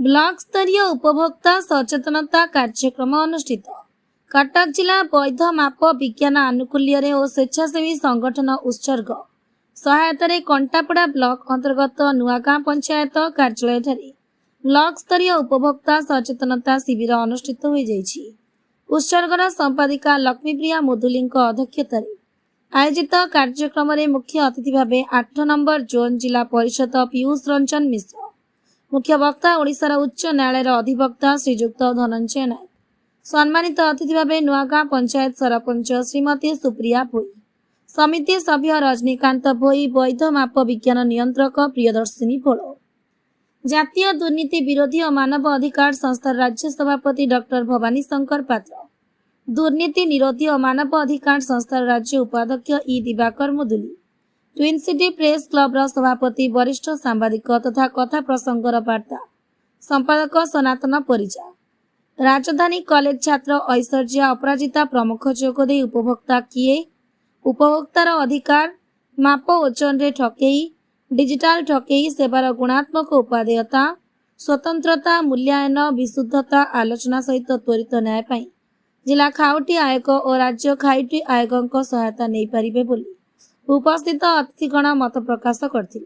Block स्तरीय उपभोक्ता सचेतनता कार्यक्रम अनुष्ठित। कटक जिला वैध माप विज्ञान आनुकूल्य और स्वेच्छासेवी संगठन उत्सर्ग सहायतार कंटापड़ा ब्लॉक अंतर्गत नुआगाँ पंचायत कार्यालय ठारे ब्लॉक स्तरीय उपभोक्ता सचेतनता शिविर अनुष्ठित हो जाइछि। उत्सर्गर संपादिका लक्ष्मीप्रिया मुदुली अध्यक्षतार आयोजित कार्यक्रम में मुख्य अतिथि भाव 8 नंबर जोन जिला परिषद पीयूष रंजन मिश्र, मुख्य वक्ता ओडिशार उच्च न्यायालय अधिवक्ता श्रीजुक्त धनंजय नायक, सम्मानित अतिथि भाव नुआगाँ पंचायत सरपंच श्रीमती सुप्रिया भोई, समिति सभ्य रजनीकांत भोई, वैध माप विज्ञान नियंत्रक प्रियदर्शिनी भोलो, जातीय दुर्नीति विरोधी और मानव अधिकार संस्था राज्य सभापति डॉक्टर भवानी शंकर पात्र, दुर्नीति निरोधी और मानव अधिकार संस्था राज्य उपाध्यक्ष E Diwakar Muduli, twin city press club सभापति वरिष्ठ सांबादिक तथा कथा प्रसंगर वार्ता संपादक सनातन परिजा, राजधानी कॉलेज छात्र ऐश्वर्या अपराजिता प्रमुख जोगदे उपभोक्ता किए, उपभोक्तार अधिकार, माप ओजन रे ठकेई, डिजिटाल ठकेई, सेवार गुणात्मक उपादेयता, स्वतंत्रता, मूल्यायन, विशुद्धता आलोचना सहित त्वरित न्याय पाई जिला खाउटी आयोग और राज्य खाउटी आयोगों सहायता नहीं पारिबे बोली उपस्थित अतिथिगण मत प्रकाश करते।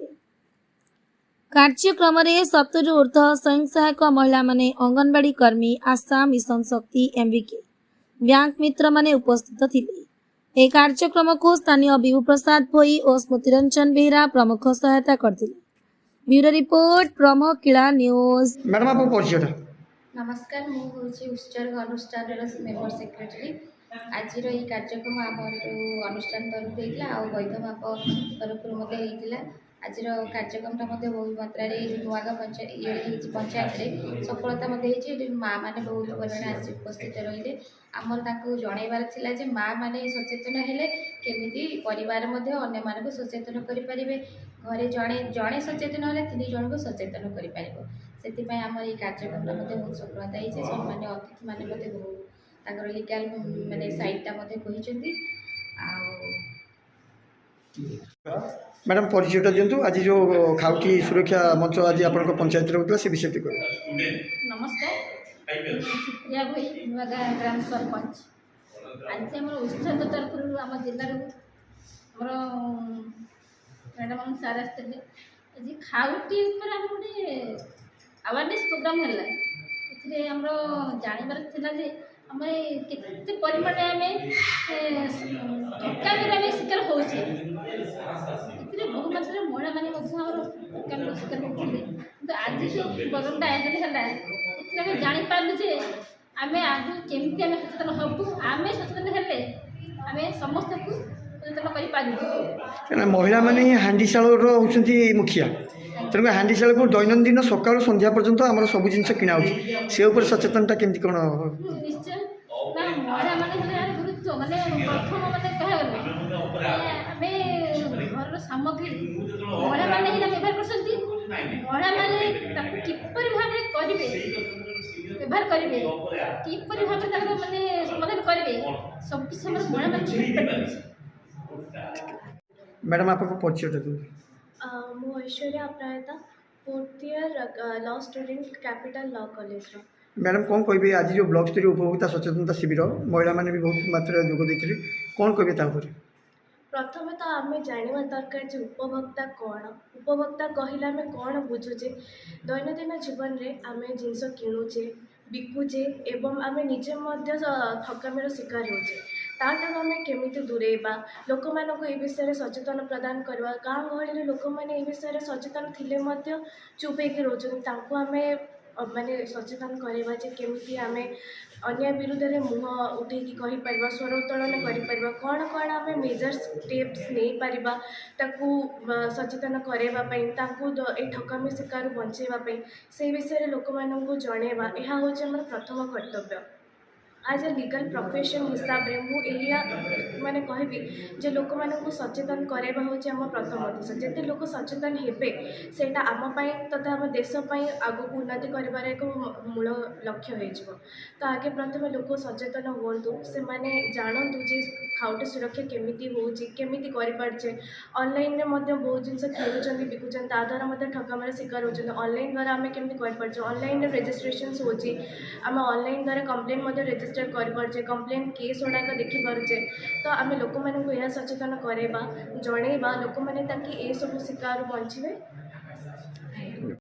कार्यक्रम में 70 ऊर्ध्व स्वयं सहायक महिला माने, अंगनवाड़ी कर्मी, आशा, मिशन शक्ति, एमबीके, बैंक मित्र माने उपस्थित थिले। एक कार्यक्रम को स्थानीय विभू प्रसाद भोई और स्मृतिरंजन बेहरा प्रमुख सहायता करते। ब्यूरो रिपोर्ट प्रमुख किला न्यूज। मैडम आप परिचय। नमस्कार, मुझे उत्सर्ग अनुष्ठान मेम्बर सेक्रेटरी। आज कार्यक्रम आम जो अनुष्ठान तरफ होता आ वैध माप तरफ आज कार्यक्रम बहुत मात्रा नुआगाँ पंचायत सफलता माँ मैंने बहुत परिमाण आसी उपस्थित रही आमर जनइबार था माँ मैंने सचेतन हेले केमी परिवार अन्य मानक सचेतन करें घरे जड़े जड़े सचेतन हेले 3 जन को सचेतन कर आम ये कार्यक्रम बहुत सफलता होती। सम्मान्य अतिथि मैंने बहुत लिगाल माने साइडटा कहते। मैडम परिचय दिंतु आज जो खाउटी सुरक्षा मंच आज आप पंचायत होता से विषय टी नमस्कार, सुप्रिया भई नुआगाँ ग्राम सरपंच। आज आम उत्सर्ग तरफ आम जिलार मैडम सार आसते आज खाउटी आम गोटे अवेयरनेस प्रोग्राम है आम जानवर आम के परिमाण ठकामी शिकार हो बहुत मात्रा महिला मैंने ठकामी शिकार होते तो आज जो प्रोग्राम आयोजन है आम जापारू जे आम आज केमी आम सचेतन हबू आम सचेतन हेले आम समस्त को सचेतन कर महिला मैंने हांडीशाल होती मुखिया तेणुक हांडीशाल को दैनंदिन सकाल संध्या पर्यंत आम सब जिन किणा से सचेतनता केमती कौन निश्चय महिला मैंने गुरुत्व माने प्रथम माने कह घर सामग्री महिला मैंने व्यवहार कर महिला मैंने किपर भाव व्यवहार करेंगे किपर भाव माने समाधान करेंगे सब किसी महिला मैंने। मैडम आप परिचय मु ऐश्वर्या अपराजिता 4th year law student capital law college. Madam कौन कहे आज जो ब्लॉक स्तरीय उपभोक्ता सचेतनता शिविर महिला मैंने भी बहुत मात्रा जोग देते कौन कहे प्रथम तो आम जाना दरकार जो उपभोक्ता कौन उपभोक्ता कहले आम कौन बुझुचे दैनंदिन जीवन में आम जिनस किणुचे बिकुचे एवं आम निजे ठकामीर शिकार होचे ताठू आम केमी दूरेबा लोक मानक ये विषय सचेतन प्रदान करवा गाँ गहली लोक मैंने ये विषय सचेतन थिले चुप होकर रोचन आम माने सचेतन करवा केमी आम अन्य विरुद्ध में मुह उठे कहीपर स्वर उत्तोलन कर कौन कौन आम मेजर स्टेप्स नहीं पारिबा ताकू सचेतन करवाई ये ठकामी शिकार बचेवाई से विषय लोक मानक जनइबा यह हूँ आम प्रथम कर्तव्य। आज ए लीगल प्रोफेशन हिसाब रे मु एरिया माने कहबी जे लोक मानकु सचेतन कराइबा होचे आम प्रथम उद्देश्य जेते लोक सचेतन हेबे सेटा आम पाई तथा आम देश पाई आगु उन्नति करिबार एक मूल लक्ष्य हो जिवो। तो आगे प्रथम लोक सचेतन हुअन्तु से माने जानन्तु जे खाउटी सुरक्षा केमिति होउची केमिति करि पारछे। ऑनलाइन रे मध्ये बहुत जिंस खेलुचंती बिकुचंती ता द्वारा मध्ये ठकामार शिकार होचंती। ऑनलाइन द्वारा आमे केमिति करि पारछे ऑनलाइन रे रजिस्ट्रेशंस होची आम ऑनलाइन द्वारा कंप्लेन मध्ये रजिस्टर करि पारछे कंप्लेन केस गुड़ाक देखि पारछे। तो आमे लोक मानकु यह सचेतन कराइबा जणैबा लोक माने ताकि ए सब शिकार बंचिबे